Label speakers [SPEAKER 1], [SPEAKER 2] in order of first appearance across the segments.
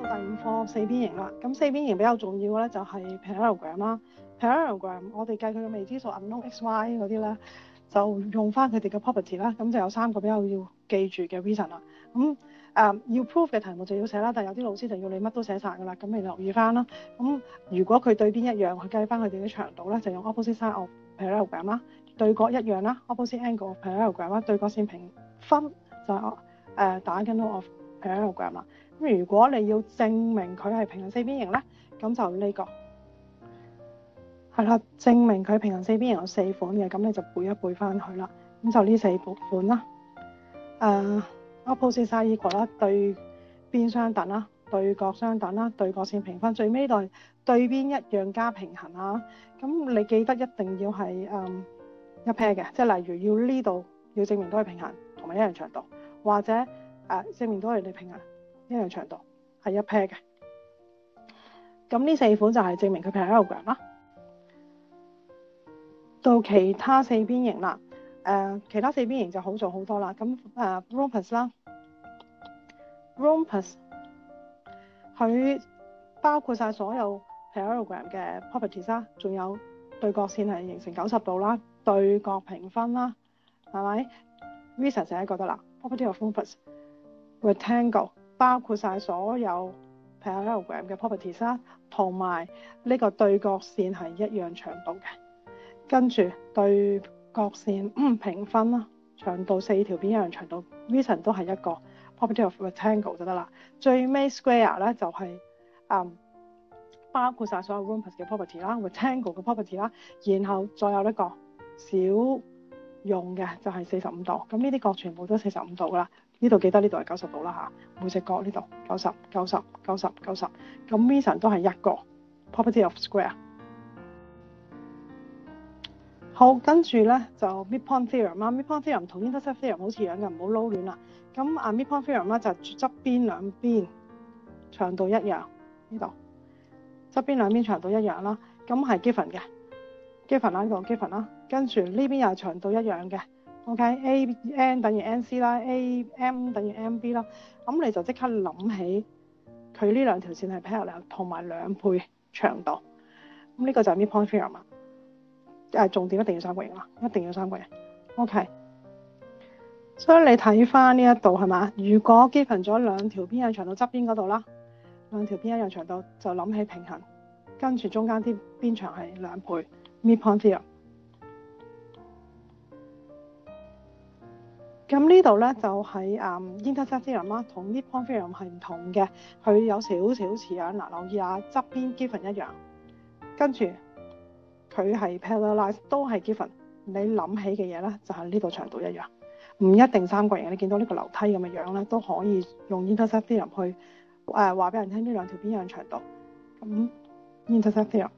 [SPEAKER 1] 第五課四邊形啦。咁四邊形比較重要嘅咧就係 parallelogram 啦。parallelogram 我哋計佢嘅未知數 unknown x y 嗰啲咧，就用翻佢哋嘅 property 啦。咁就有3個比較要記住嘅 reason 啦。咁要 prove 嘅題目就要寫啦，但係有啲老師就要你乜都寫晒㗎啦。咁你留意翻啦。咁如果佢對邊一樣，佢計翻佢哋嘅長度咧，就用 opposite side of parallelogram 啦。對角一樣啦 ，opposite angle of parallelogram 啦。對角線平分就係diagonal of parallelogram 啦。咁如果你要證明佢係平行四邊形咧，咁就呢個係啦。證明佢平行四邊形有4款嘅，咁你就背一背翻佢啦。咁就呢4款啦。opposite side equal 啦，對邊相等啦，對角相等啦，對角線平分，最尾對邊一樣加平衡啊。咁你記得一定要係一 pair 嘅，即係例如要呢度要證明到係平衡同埋一樣長度，或者證明到係你平衡一樣長度係一 pair 嘅。咁呢4款就係證明佢 parallelogram 啦。到其他四邊形啦，其他四邊形就好做好多啦。咁rhombus 啦 ，rhombus 佢包括晒所有 parallelogram 嘅 properties 啦，仲有對角線係形成90度啦，對角平分啦，係咪 ？reason 寫一個得啦。property of rhombus rectangle 包括晒所有 parallelogram 嘅 properties 啦，同埋呢個對角線係一樣長度嘅。跟住對角線平分啦，長度4條邊一樣長度 ，reason 都係一個 property of rectangle 就得啦。最尾 square 咧就係、包括晒所有 rhombus 嘅 property 啦 ，rectangle 嘅 property 啦，然後再有一個少用嘅就係45度。咁呢啲角全部都45度啦。呢度記得呢度係90度啦嚇，每隻角呢度90、90、90、90。咁 reason 都係一個 property of square。好，跟住咧就 midpoint theorem 啦。midpoint theorem 同 intercept theorem 好似樣嘅，唔好撈亂啦。咁midpoint theorem 咧就側邊兩邊長度一樣，呢度側邊兩邊長度一樣啦。咁係 given 嘅 given 啦，呢度 given 啦。跟住呢邊又係長度一樣嘅。OK，A N 等於 N C 啦，A M 等於 M B 啦。咁你就即刻諗起佢呢兩條線係 parallel 同埋2倍長度。咁呢個就係 midpoint theorem 啦。重點一定要三角形啦，一定要三角形。OK， 所以你睇翻呢一度係嘛？如果 given 咗兩條邊一樣長度側邊嗰度啦，兩條邊一樣長度就諗起平衡，跟住中間啲邊長係2倍 midpoint theorem。咁呢度咧就係intercept theorem 啦，同 midpoint theorem 係唔同嘅，佢有少少似樣。嗱，留意下側邊 given 一樣，跟住佢係 parallelize 都係 given， 你諗起嘅嘢咧就係呢度長度一樣，唔一定三角形。你見到呢個樓梯咁嘅樣咧，都可以用 intercept theorem 去話俾人聽呢兩條邊一樣長度。咁 intercept theorem，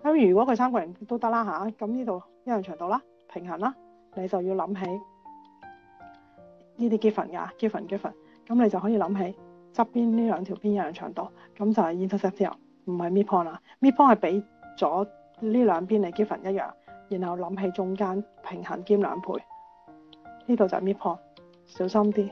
[SPEAKER 1] 咁如果佢三角形都得啦嚇，咁呢度一樣長度啦，平衡啦，你就要諗起呢啲 given 㗎 given， 咁你就可以諗起側邊呢兩條邊一樣長度，咁就係 intercept theorem， 唔係 midpoint 啦。midpoint 係俾咗呢兩邊你 given 一樣，然後諗起中間平衡兼2倍，呢度就係 midpoint，小心啲。